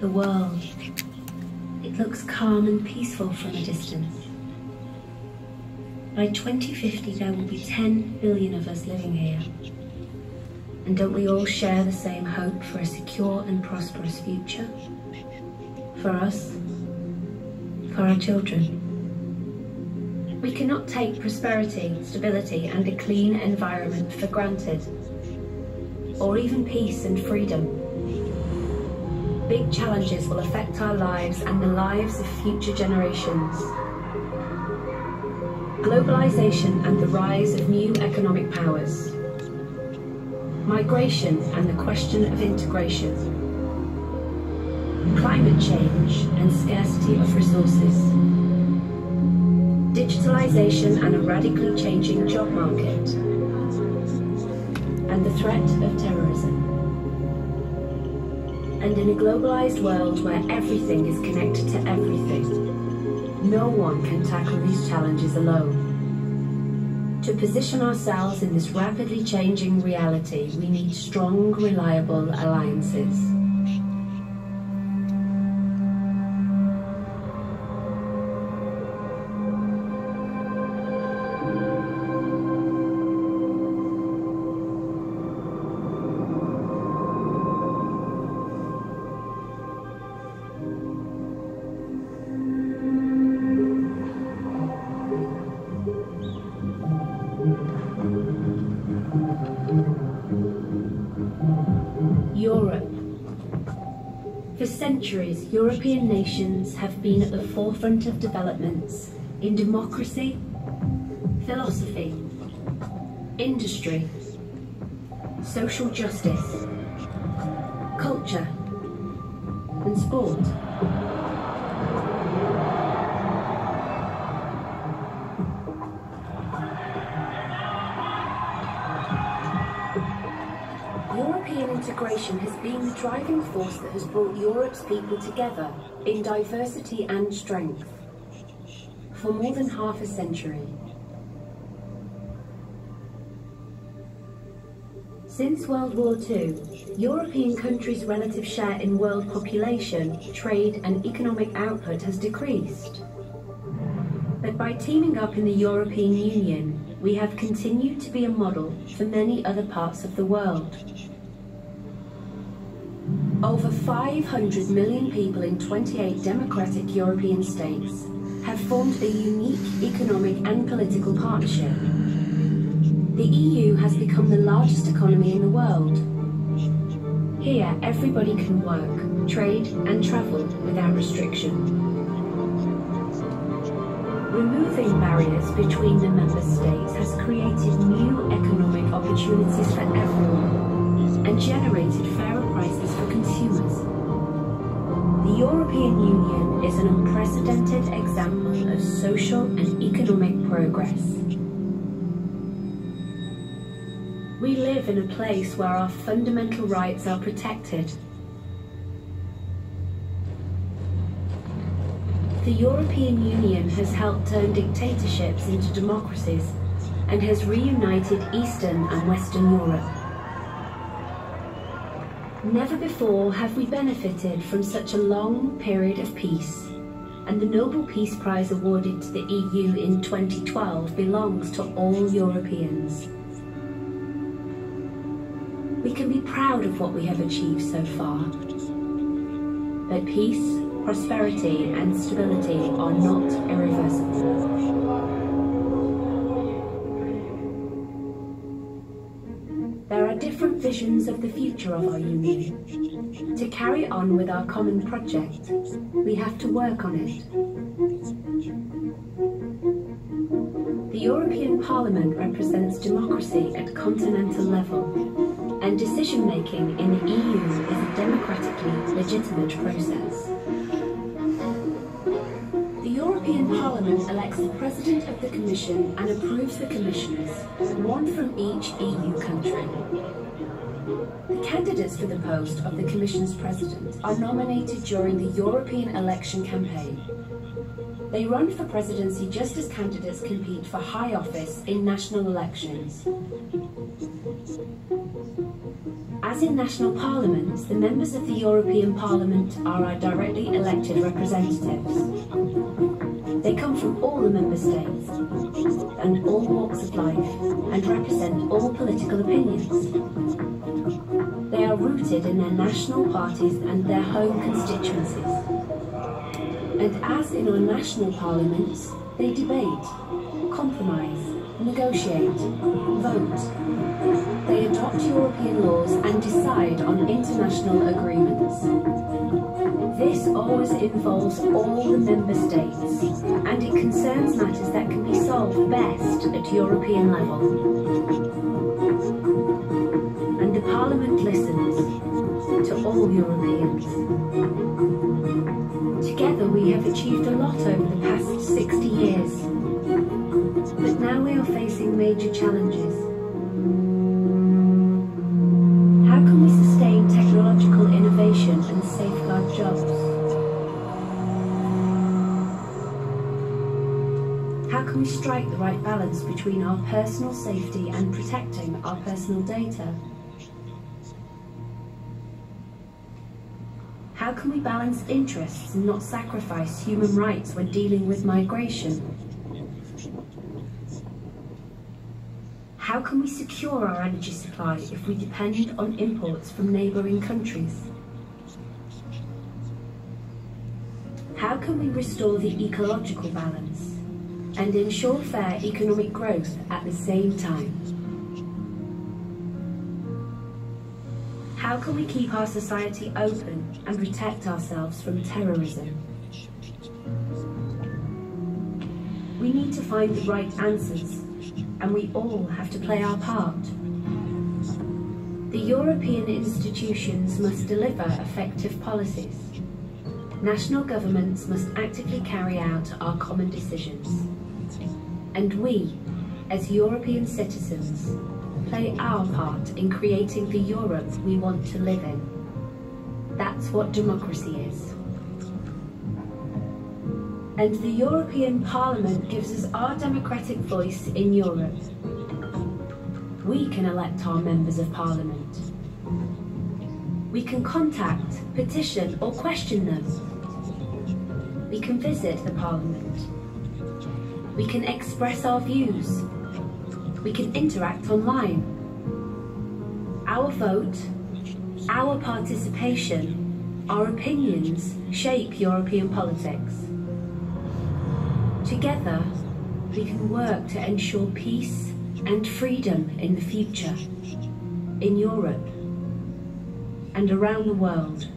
The world, it looks calm and peaceful from a distance. By 2050 there will be 10 billion of us living here. And don't we all share the same hope for a secure and prosperous future? For us, for our children. We cannot take prosperity, stability and a clean environment for granted, or even peace and freedom. Big challenges will affect our lives and the lives of future generations. Globalization and the rise of new economic powers. Migration and the question of integration. Climate change and scarcity of resources. Digitalization and a radically changing job market. And the threat of terrorism. And in a globalized world where everything is connected to everything, no one can tackle these challenges alone. To position ourselves in this rapidly changing reality, we need strong, reliable alliances. Europe. For centuries, European nations have been at the forefront of developments in democracy, philosophy, industry, social justice, culture, and sport. European integration has been the driving force that has brought Europe's people together in diversity and strength for more than half a century. Since World War II, European countries' relative share in world population, trade and economic output has decreased. But by teaming up in the European Union, we have continued to be a model for many other parts of the world. Over 500 million people in 28 democratic European states have formed a unique economic and political partnership. The EU has become the largest economy in the world. Here, everybody can work, trade and travel without restriction. Removing barriers between the member states has created new economic opportunities for everyone and generated fairer prices for consumers. The European Union is an unprecedented example of social and economic progress. We live in a place where our fundamental rights are protected. The European Union has helped turn dictatorships into democracies and has reunited Eastern and Western Europe. Never before have we benefited from such a long period of peace, and the Nobel Peace Prize awarded to the EU in 2012 belongs to all Europeans. We can be proud of what we have achieved so far, but peace, prosperity and stability are not irreversible. There are different visions of the future of our union. To carry on with our common project, we have to work on it. The European Parliament represents democracy at continental level, and decision-making in the EU is a democratically legitimate process. The European Parliament Parliament elects the President of the Commission and approves the Commissioners, one from each EU country. The candidates for the post of the Commission's President are nominated during the European election campaign. They run for presidency just as candidates compete for high office in national elections. As in national parliaments, the members of the European Parliament are our directly elected representatives. They come from all the member states and all walks of life and represent all political opinions. They are rooted in their national parties and their home constituencies. And as in our national parliaments, they debate, compromise, negotiate, vote. They adopt European laws and decide on international agreements. This always involves all the member states, and it concerns matters that can be solved best at European level. And the Parliament listens to all Europeans. Together we have achieved a lot over the past 60 years, but now we are facing major challenges. How can we sustain technological innovation and safeguard jobs? How can we strike the right balance between our personal safety and protecting our personal data? How can we balance interests and not sacrifice human rights when dealing with migration? How can we secure our energy supply if we depend on imports from neighbouring countries? How can we restore the ecological balance and ensure fair economic growth at the same time? How can we keep our society open and protect ourselves from terrorism? We need to find the right answers, and we all have to play our part. The European institutions must deliver effective policies. National governments must actively carry out our common decisions. And we, as European citizens, play our part in creating the Europe we want to live in. That's what democracy is. And the European Parliament gives us our democratic voice in Europe. We can elect our members of Parliament. We can contact, petition or question them. We can visit the Parliament. We can express our views. We can interact online. Our vote, our participation, our opinions shape European politics. Together, we can work to ensure peace and freedom in the future, in Europe and around the world.